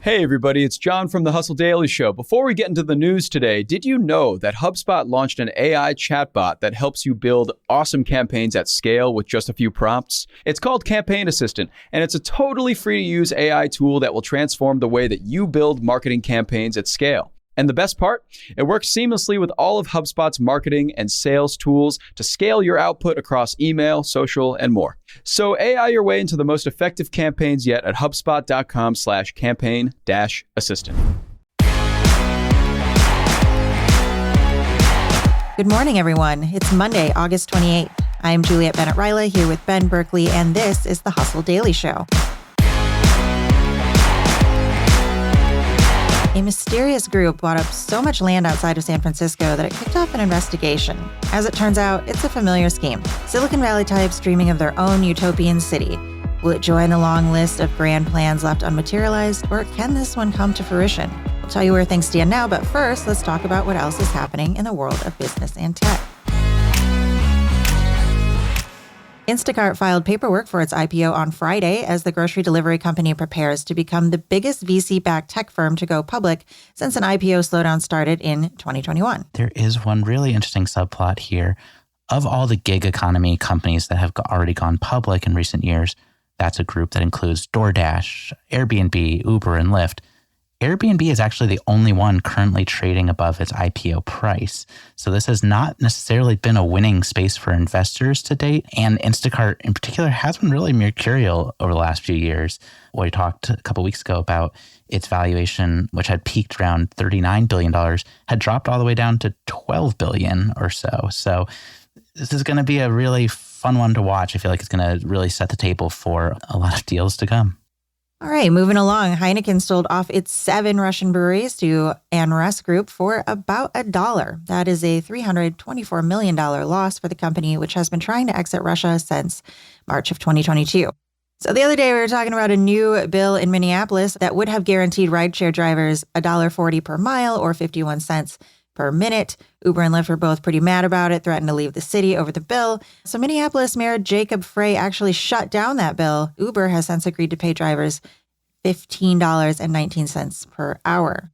Hey everybody, it's John from the Hustle Daily Show. Before we get into the news today, did you know that HubSpot launched an AI chatbot that helps you build awesome campaigns at scale with just a few prompts? It's called Campaign Assistant, and it's a totally free to use AI tool that will transform the way that you build marketing campaigns at scale. And the best part? It works seamlessly with all of HubSpot's marketing and sales tools to scale your output across email, social, and more. So AI your way into the most effective campaigns yet at HubSpot.com/campaign-assistant. Good morning, everyone. It's Monday, August 28th. I'm Juliet Bennett Rylah here with Ben Berkley, and this is the Hustle Daily Show. A mysterious group bought up so much land outside of San Francisco that it kicked off an investigation. As it turns out, it's a familiar scheme. Silicon Valley types dreaming of their own utopian city. Will it join the long list of grand plans left unmaterialized, or can this one come to fruition? We'll tell you where things stand now, but first, let's talk about what else is happening in the world of business and tech. Instacart filed paperwork for its IPO on Friday as the grocery delivery company prepares to become the biggest VC-backed tech firm to go public since an IPO slowdown started in 2021. There is one really interesting subplot here. Of all the gig economy companies that have already gone public in recent years, that's a group that includes DoorDash, Airbnb, Uber, and Lyft. Airbnb is actually the only one currently trading above its IPO price. So this has not necessarily been a winning space for investors to date. And Instacart in particular has been really mercurial over the last few years. We talked a couple weeks ago about its valuation, which had peaked around $39 billion, had dropped all the way down to $12 billion or so. So this is going to be a really fun one to watch. I feel like it's going to really set the table for a lot of deals to come. All right, moving along, Heineken sold off its 7 Russian breweries to Anres Group for about $1. That is a $324 million loss for the company, which has been trying to exit Russia since March of 2022. So the other day, we were talking about a new bill in Minneapolis that would have guaranteed rideshare drivers $1.40 per mile or 51 cents per minute. Uber and Lyft were both pretty mad about it, threatened to leave the city over the bill. So Minneapolis Mayor Jacob Frey actually shut down that bill. Uber has since agreed to pay drivers $15.19 per hour.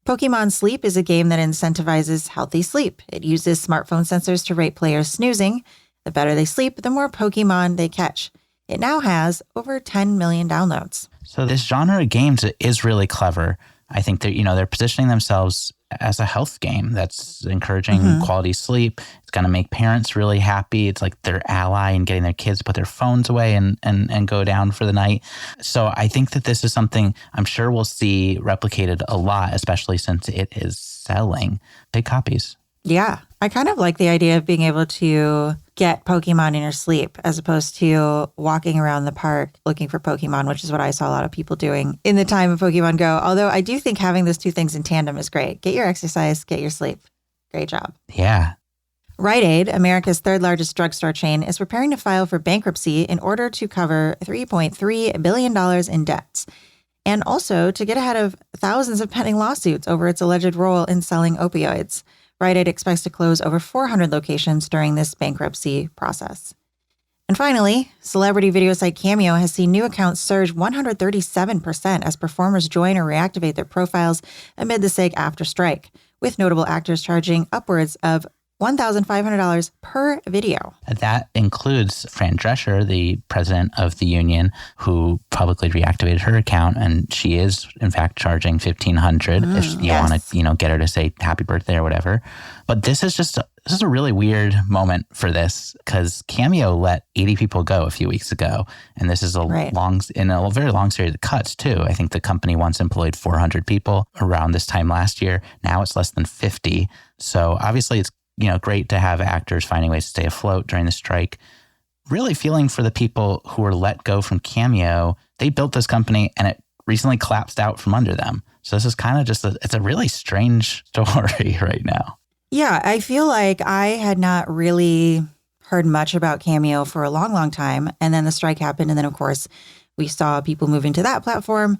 Pokemon Sleep is a game that incentivizes healthy sleep. It uses smartphone sensors to rate players snoozing. The better they sleep, the more Pokemon they catch. It now has over 10 million downloads. So this genre of games is really clever. I think that, they're positioning themselves as a health game that's encouraging quality sleep. It's going to make parents really happy. It's like their ally in getting their kids to put their phones away and go down for the night. So I think that this is something I'm sure we'll see replicated a lot, especially since it is selling big copies. Yeah, I kind of like the idea of being able to get Pokemon in your sleep as opposed to walking around the park looking for Pokemon, which is what I saw a lot of people doing in the time of Pokemon Go. Although I do think having those two things in tandem is great. Get your exercise, get your sleep. Great job. Yeah. Rite Aid, America's third largest drugstore chain, is preparing to file for bankruptcy in order to cover $3.3 billion in debts, and also to get ahead of thousands of pending lawsuits over its alleged role in selling opioids. Rite Aid expects to close over 400 locations during this bankruptcy process. And finally, celebrity video site Cameo has seen new accounts surge 137% as performers join or reactivate their profiles amid the SAG-AFTRA strike, with notable actors charging upwards of $1,500 per video. That includes Fran Drescher, the president of the union, who publicly reactivated her account, and she is, in fact, charging $1,500 if you want to, get her to say happy birthday or whatever. But this is a really weird moment for this because Cameo let 80 people go a few weeks ago, and this is a very long series of cuts too. I think the company once employed 400 people around this time last year. Now it's less than 50. So obviously it's great to have actors finding ways to stay afloat during the strike. Really feeling for the people who were let go from Cameo. They built this company and it recently collapsed out from under them. So this is kind of it's a really strange story right now. Yeah, I feel like I had not really heard much about Cameo for a long, long time. And then the strike happened. And then, of course, we saw people moving to that platform.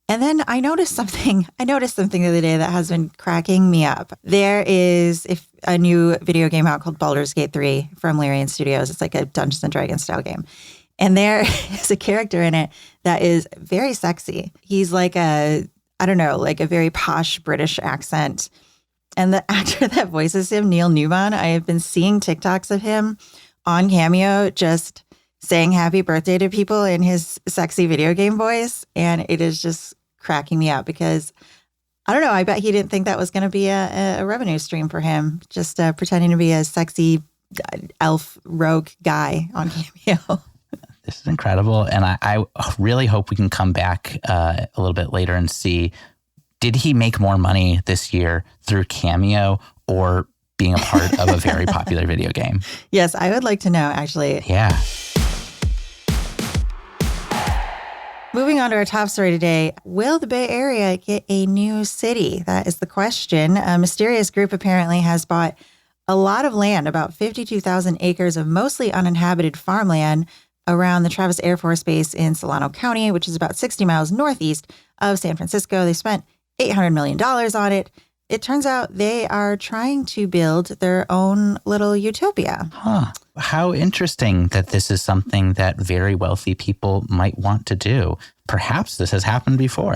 And then I noticed something the other day that has been cracking me up. There is a new video game out called Baldur's Gate 3 from Larian Studios. It's like a Dungeons and Dragons style game. And there is a character in it that is very sexy. He's like a I don't know, like a very posh British accent. And the actor that voices him, Neil Newman, I have been seeing TikToks of him on Cameo just saying happy birthday to people in his sexy video game voice. And it is just cracking me up because, I don't know, I bet he didn't think that was going to be a revenue stream for him, just pretending to be a sexy elf rogue guy on Cameo. This is incredible. And I really hope we can come back a little bit later and see, did he make more money this year through Cameo or being a part of a very popular video game? Yes, I would like to know, actually. Yeah. Moving on to our top story today, will the Bay Area get a new city? That is the question. A mysterious group apparently has bought a lot of land, about 52,000 acres of mostly uninhabited farmland around the Travis Air Force Base in Solano County, which is about 60 miles northeast of San Francisco. They spent $800 million on it. It turns out they are trying to build their own little utopia. Huh. How interesting that this is something that very wealthy people might want to do. Perhaps this has happened before.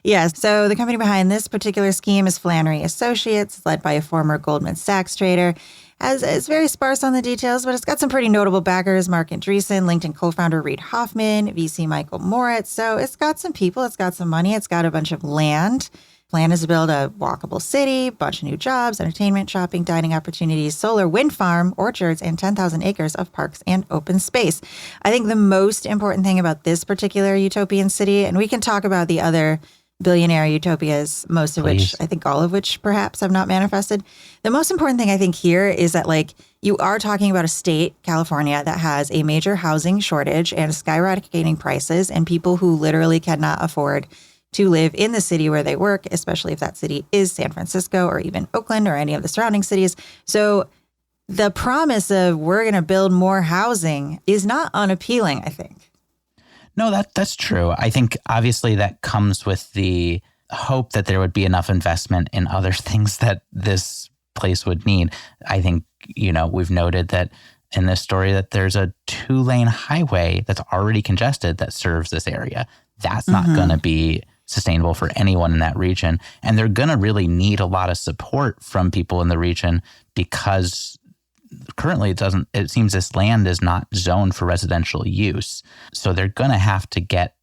Yes. So the company behind this particular scheme is Flannery Associates, led by a former Goldman Sachs trader. It's very sparse on the details, but it's got some pretty notable backers: Mark Andreessen, LinkedIn co-founder Reid Hoffman, VC Michael Moritz. So it's got some people, it's got some money, it's got a bunch of land. Plan is to build a walkable city, bunch of new jobs, entertainment, shopping, dining opportunities, solar, wind farm, orchards, and 10,000 acres of parks and open space. I think the most important thing about this particular utopian city, and we can talk about the other billionaire utopias, most of which, I think all of which perhaps have not manifested. The most important thing I think here is that, like, you are talking about a state, California, that has a major housing shortage and skyrocketing prices and people who literally cannot afford to live in the city where they work, especially if that city is San Francisco or even Oakland or any of the surrounding cities. So the promise of we're going to build more housing is not unappealing, I think. No, that's true. I think obviously that comes with the hope that there would be enough investment in other things that this place would need. I think, we've noted that in this story that there's a 2-lane highway that's already congested that serves this area. That's not going to be sustainable for anyone in that region. And they're going to really need a lot of support from people in the region because currently it seems this land is not zoned for residential use. So they're going to have to get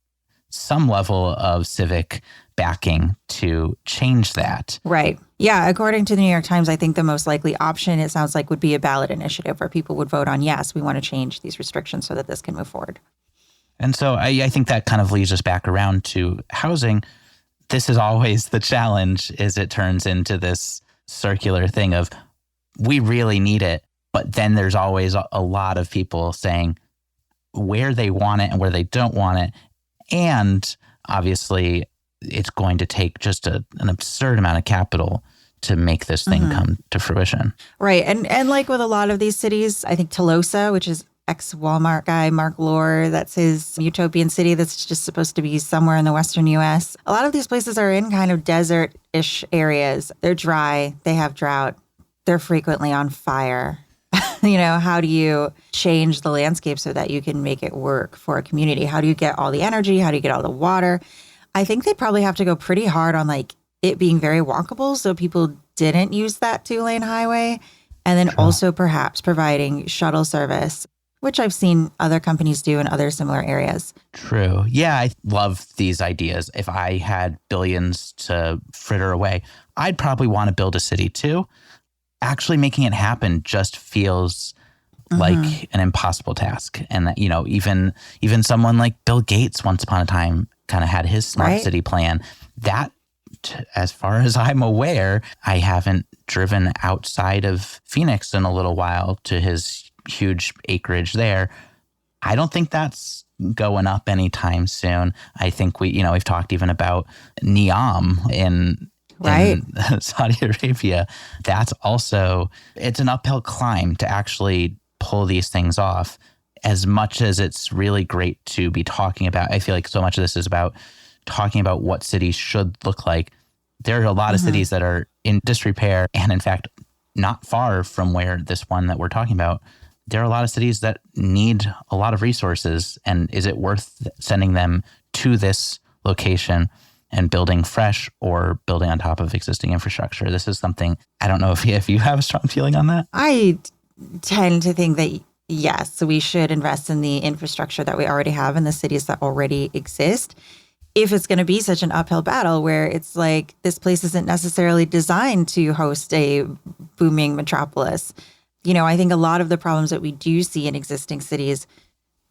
some level of civic backing to change that. Right. Yeah. According to the New York Times, I think the most likely option, it sounds like, would be a ballot initiative where people would vote on, yes, we want to change these restrictions so that this can move forward. And so I think that kind of leads us back around to housing. This is always the challenge, is it turns into this circular thing of we really need it. But then there's always a lot of people saying where they want it and where they don't want it. And obviously, it's going to take just an absurd amount of capital to make this thing come to fruition. Right. And like with a lot of these cities, I think Tolosa, which is ex-Walmart guy, Mark Lohr, that's his utopian city that's just supposed to be somewhere in the western U.S. A lot of these places are in kind of desert-ish areas. They're dry. They have drought. They're frequently on fire. How do you change the landscape so that you can make it work for a community? How do you get all the energy? How do you get all the water? I think they'd probably have to go pretty hard on like it being very walkable so people didn't use that 2-lane highway. And then also perhaps providing shuttle service, which I've seen other companies do in other similar areas. True. Yeah, I love these ideas. If I had billions to fritter away, I'd probably want to build a city too. Actually making it happen just feels like an impossible task. And that, even someone like Bill Gates once upon a time kind of had his smart city plan. That, as far as I'm aware, I haven't driven outside of Phoenix in a little while to his huge acreage there. I don't think that's going up anytime soon. I think we've talked even about Neom in Saudi Arabia. That's also, it's an uphill climb to actually pull these things off. As much as it's really great to be talking about, I feel like so much of this is about talking about what cities should look like. There are a lot of cities that are in disrepair, and in fact, not far from where this one that we're talking about, there are a lot of cities that need a lot of resources. And is it worth sending them to this location and building fresh or building on top of existing infrastructure. This is something, I don't know if you have a strong feeling on that. I tend to think that yes, we should invest in the infrastructure that we already have in the cities that already exist. If it's going to be such an uphill battle where it's like this place isn't necessarily designed to host a booming metropolis, I think a lot of the problems that we do see in existing cities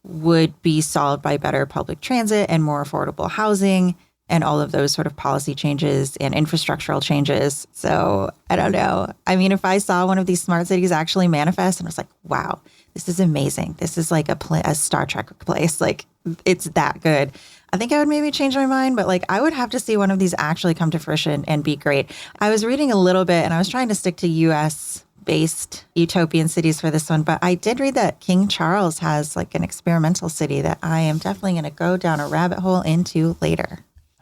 would be solved by better public transit and more affordable housing and all of those sort of policy changes and infrastructural changes. So I don't know. I mean, if I saw one of these smart cities actually manifest and was like, wow, this is amazing. This is like a Star Trek place. Like, it's that good. I think I would maybe change my mind, but like I would have to see one of these actually come to fruition and be great. I was reading a little bit and I was trying to stick to US-based utopian cities for this one, but I did read that King Charles has like an experimental city that I am definitely going to go down a rabbit hole into later.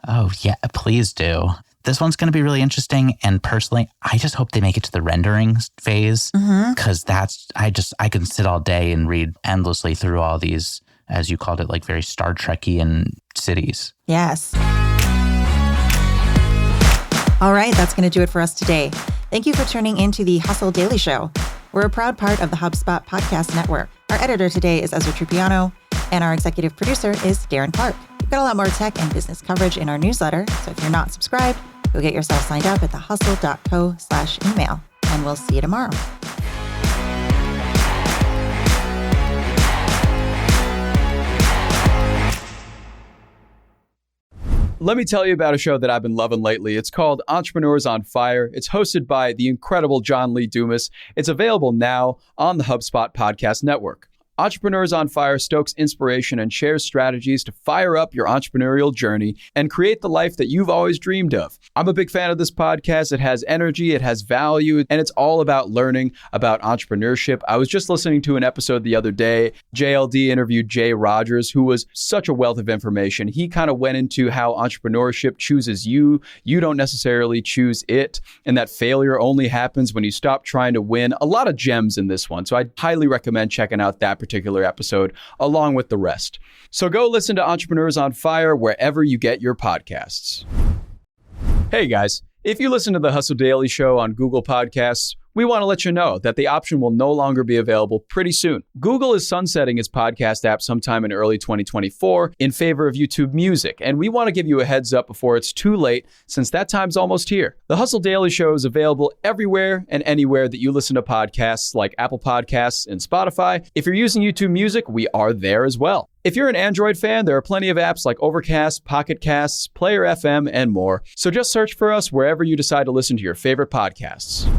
Oh, yeah, please do. This one's going to be really interesting. And personally, I just hope they make it to the rendering phase because I can sit all day and read endlessly through all these, as you called it, like very Star Trek-y cities. Yes. All right, that's going to do it for us today. Thank you for tuning into the Hustle Daily Show. We're a proud part of the HubSpot podcast network. Our editor today is Ezra Trupiano, and our executive producer is Darren Clarke. We've got a lot more tech and business coverage in our newsletter, so if you're not subscribed, go get yourself signed up at thehustle.co/email, and we'll see you tomorrow. Let me tell you about a show that I've been loving lately. It's called Entrepreneurs on Fire. It's hosted by the incredible John Lee Dumas. It's available now on the HubSpot podcast network. Entrepreneurs on Fire stokes inspiration and shares strategies to fire up your entrepreneurial journey and create the life that you've always dreamed of. I'm a big fan of this podcast. It has energy, it has value, and it's all about learning about entrepreneurship. I was just listening to an episode the other day. JLD interviewed Jay Rogers, who was such a wealth of information. He kind of went into how entrepreneurship chooses you. You don't necessarily choose it, and that failure only happens when you stop trying to win. A lot of gems in this one, so I highly recommend checking out that particular episode along with the rest. So go listen to Entrepreneurs on Fire wherever you get your podcasts. Hey guys, if you listen to the Hustle Daily Show on Google Podcasts, we want to let you know that the option will no longer be available pretty soon. Google is sunsetting its podcast app sometime in early 2024 in favor of YouTube Music, and we want to give you a heads up before it's too late since that time's almost here. The Hustle Daily Show is available everywhere and anywhere that you listen to podcasts like Apple Podcasts and Spotify. If you're using YouTube Music, we are there as well. If you're an Android fan, there are plenty of apps like Overcast, Pocket Casts, Player FM, and more. So just search for us wherever you decide to listen to your favorite podcasts.